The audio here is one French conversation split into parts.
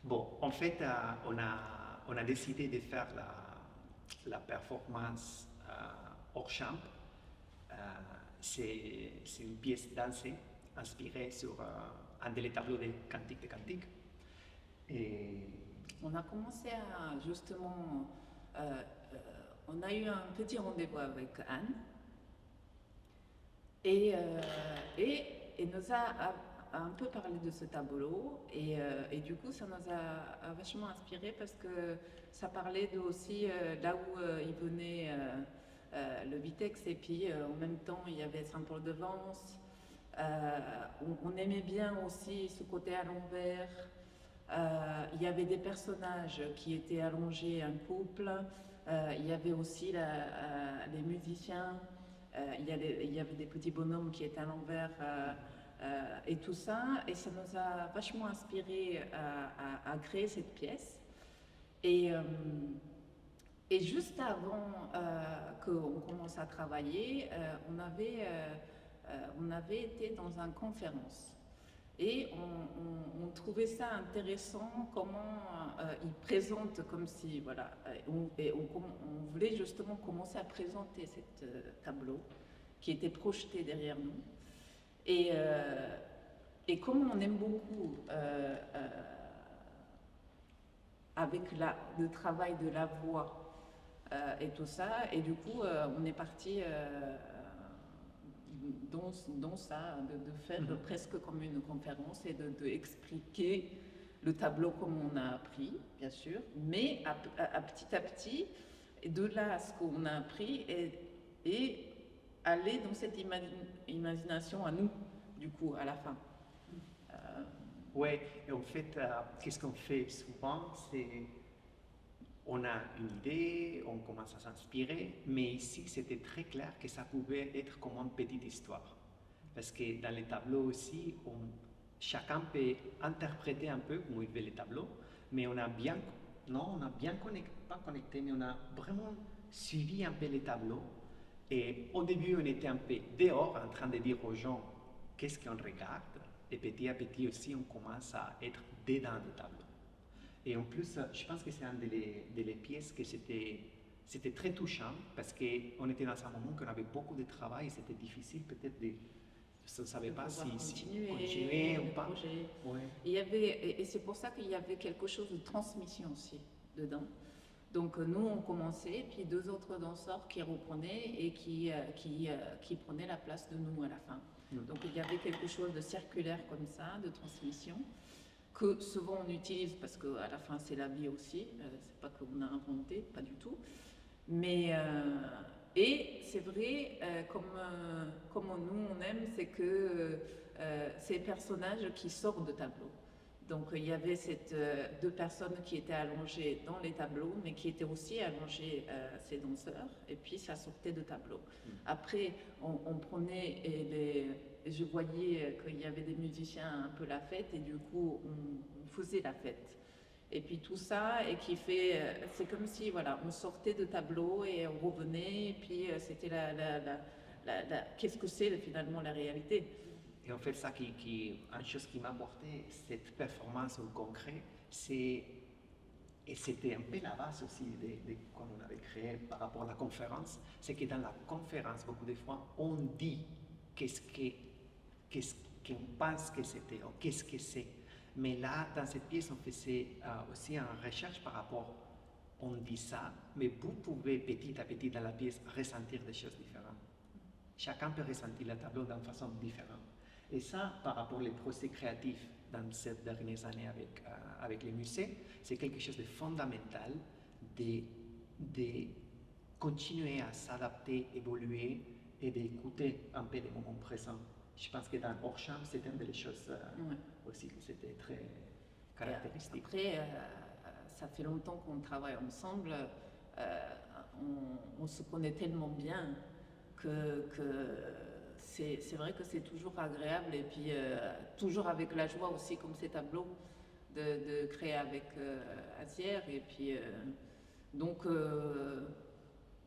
Bon, en fait, on a décidé de faire la performance hors champ. Euh, c'est une pièce dansée inspirée sur un des tableaux de Cantique de Cantique. Et On a commencé à justement, euh, euh, on a eu un petit rendez-vous avec Anne et, euh, et nous a un peu parlé de ce tableau et du coup ça nous a vachement inspiré parce que ça parlait de aussi là où il venait le Vitex et puis en même temps il y avait Saint-Paul-de-Vence. On aimait bien aussi ce côté à l'envers. Il y avait des personnages qui étaient allongés, un couple. Il y avait aussi les musiciens. Il y avait des petits bonhommes qui étaient à l'envers et tout ça. Et ça nous a vachement inspiré à créer cette pièce. Et, euh, et juste avant qu'on commence à travailler, on avait été dans une conférence. Et on trouvait ça intéressant comment ils présentent comme si, voilà, on voulait justement commencer à présenter ce tableau qui était projeté derrière nous. Et, euh, et comme on aime beaucoup avec le travail de la voix et tout ça, et du coup on est parti dans ça, de faire presque comme une conférence et de expliquer le tableau comme on a appris, bien sûr, mais à petit, et de là à ce qu'on a appris et aller dans cette imagination à nous, du coup, à la fin. ouais, et en fait, qu'est-ce qu'on fait souvent, c'est on a une idée, on commence à s'inspirer, mais ici c'était très clair que ça pouvait être comme une petite histoire. Parce que dans les tableaux aussi, chacun peut interpréter un peu comme il veut les tableaux, mais on a bien, non, on a bien connecté, pas connecté, mais on a vraiment suivi un peu les tableaux. Et au début, on était un peu dehors en train de dire aux gens qu'est-ce qu'on regarde, et petit à petit aussi, on commence à être dedans le tableau. Et en plus, je pense que c'est une des pièces que c'était très touchant parce qu'on était dans un moment où on avait beaucoup de travail et c'était difficile peut-être de. Je ne savais pas si continuer ou pas. Projet. Ouais. Et c'est pour ça qu'il y avait quelque chose de transmission aussi dedans. Donc nous on commençait, puis deux autres danseurs qui reprenaient et qui prenaient la place de nous à la fin. Donc il y avait quelque chose de circulaire comme ça, de transmission, que souvent on utilise parce qu'à la fin c'est la vie aussi, c'est pas qu'on a inventé, pas du tout. Mais et c'est vrai, comme nous on aime, c'est que ces personnages qui sortent de tableau. Donc il y avait deux personnes qui étaient allongées dans les tableaux, mais qui étaient aussi allongées, ces danseurs, et puis ça sortait de tableau. Après, on prenait, je voyais qu'il y avait des musiciens un peu la fête, et du coup on faisait la fête. Et puis tout ça, et qui fait, c'est comme si voilà, on sortait de tableau et on revenait, et puis c'était qu'est-ce que c'est finalement la réalité. Et en fait, ça une chose qui m'a apporté cette performance au concret, et c'était un peu la base aussi de quand on avait créé par rapport à la conférence, c'est que dans la conférence, beaucoup de fois, on dit qu'est-ce qu'on pense que c'était, ou qu'est-ce que c'est. Mais là, dans cette pièce, on faisait aussi une recherche par rapport, on dit ça, mais vous pouvez petit à petit dans la pièce ressentir des choses différentes. Chacun peut ressentir le tableau d'une façon différente. Et ça, par rapport aux procès créatifs dans ces dernières années avec les musées, c'est quelque chose de fondamental de continuer à s'adapter, évoluer et d'écouter un peu les moments présents. Je pense que dans Hors-Champ, c'est une des choses aussi que c'était très caractéristique. Après, ça fait longtemps qu'on travaille ensemble, on se connaît tellement bien que c'est vrai que c'est toujours agréable et puis toujours avec la joie aussi comme ces tableaux de créer avec Azière et puis donc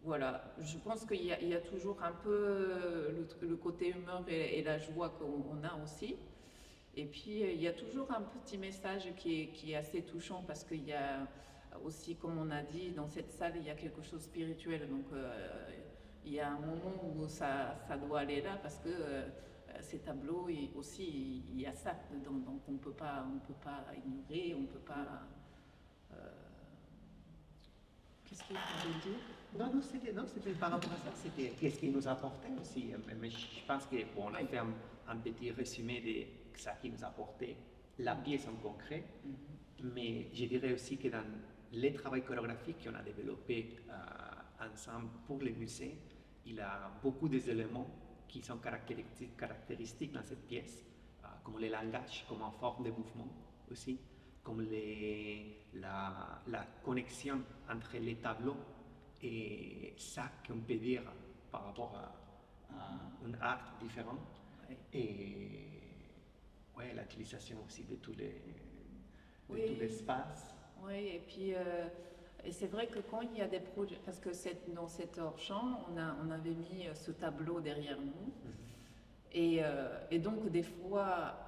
voilà, je pense qu'il y a toujours un peu le côté humeur et la joie qu'on a aussi Et puis, il y a toujours un petit message qui est assez touchant parce qu'il y a aussi, comme on a dit, dans cette salle, il y a quelque chose de spirituel. Donc, il y a un moment où ça doit aller là parce que ces tableaux, aussi, il y a ça dedans. Donc, on peut pas ignorer, on ne peut pas... Qu'est-ce qu'il faut dire? Non, c'était par rapport à ça, c'était qu'est-ce qu'il nous apportait aussi. Mais je pense qu'on a fait un petit résumé de ça qui nous apportait la pièce en concret. Mais je dirais aussi que dans les travaux chorégraphiques qu'on a développés ensemble pour le musée, il y a beaucoup d'éléments qui sont caractéristiques dans cette pièce, comme le langage, comme en forme de mouvement aussi, comme la connexion entre les tableaux et ça qu'on peut dire par rapport à un art différent. Et ouais, l'utilisation aussi de tout l'espace. Oui, et puis et c'est vrai que quand il y a des projets, parce que dans cet hors-champ, on avait mis ce tableau derrière nous, et donc des fois,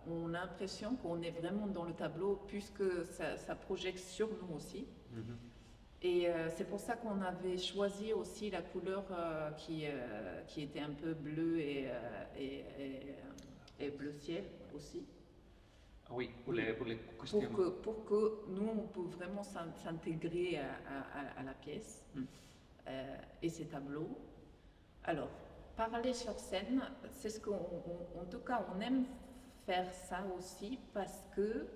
on a l'impression qu'on est vraiment dans le tableau, puisque ça projette sur nous aussi. Et c'est pour ça qu'on avait choisi aussi la couleur qui était un peu bleu et bleu ciel aussi. Oui, pour les costumes. Pour que nous, on peut vraiment s'intégrer à la pièce et ces tableaux. Alors, parler sur scène, c'est ce qu'en tout cas, on aime faire ça aussi parce que,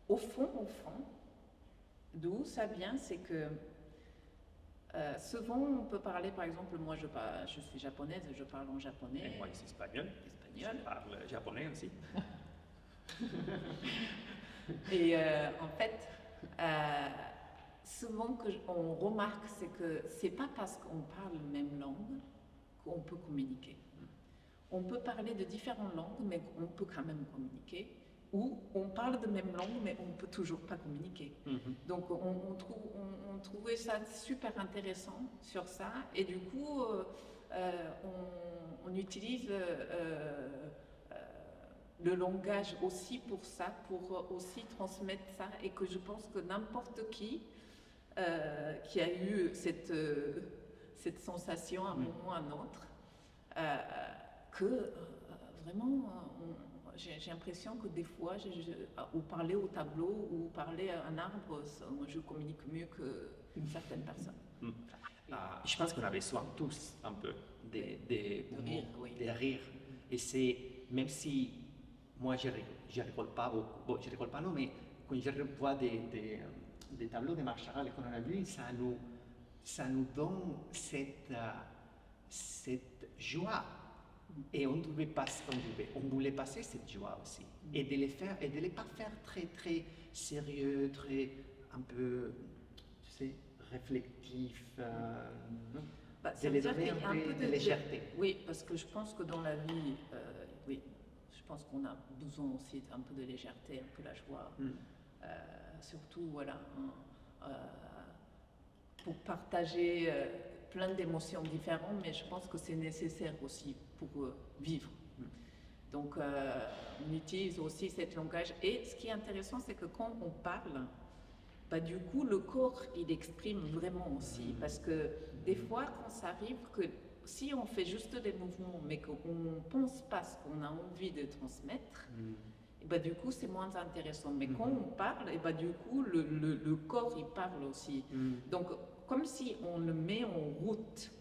au fond, d'où ça vient, c'est que souvent on peut parler, par exemple, moi je suis japonaise, je parle en japonais. Et moi je suis espagnol. Je parle japonais aussi. Et en fait, souvent on remarque, c'est que c'est pas parce qu'on parle la même langue qu'on peut communiquer. On peut parler de différentes langues, mais on peut quand même communiquer. Ou on parle de même langue, mais on ne peut toujours pas communiquer. Donc on trouvait ça super intéressant sur ça, et du coup on utilise le langage aussi pour ça, pour aussi transmettre ça, et que je pense que n'importe qui a eu cette sensation à un moment ou à un autre, que vraiment... J'ai l'impression que des fois, ou parler au tableau, ou parler à un arbre, je communique mieux qu'une certaine personne. Je pense qu'on a besoin tous un peu de rire, oui. De rire. Et c'est, même si moi je rigole pas beaucoup, je rigole pas non, mais quand je revois des tableaux de Marc Chagall qu'on a vus, ça nous donne cette joie. Et on voulait passer cette joie aussi, et de les faire, et de les pas faire très très sérieux, très un peu, tu sais, réflectif, de les donner un peu de légèreté. Oui, parce que je pense que dans la vie, oui, je pense qu'on a besoin aussi d'un peu de légèreté, un peu la joie, surtout voilà, pour partager plein d'émotions différentes, mais je pense que c'est nécessaire aussi pour vivre. Donc, on utilise aussi cet langage. Et ce qui est intéressant, c'est que quand on parle, bah, du coup, le corps, il exprime vraiment aussi. Parce que des fois, quand ça arrive, que si on fait juste des mouvements, mais qu'on ne pense pas ce qu'on a envie de transmettre, et bah, du coup, c'est moins intéressant. Mais quand on parle, et bah, du coup, le corps, il parle aussi. Donc, comme si on le met en route,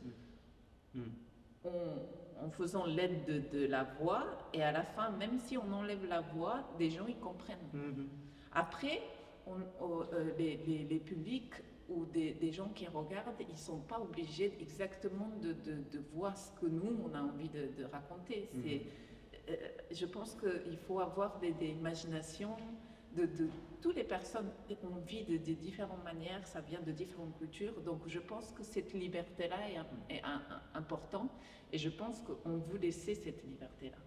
en faisant l'aide de la voix, et à la fin, même si on enlève la voix, des gens ils comprennent. Après, les publics ou des gens qui regardent, ils ne sont pas obligés exactement de voir ce que nous, on a envie de raconter. Je pense qu'il faut avoir des imaginations de toutes les personnes. On vit de différentes manières, ça vient de différentes cultures, donc je pense que cette liberté-là est importante, et je pense qu'on vous laisse cette liberté-là.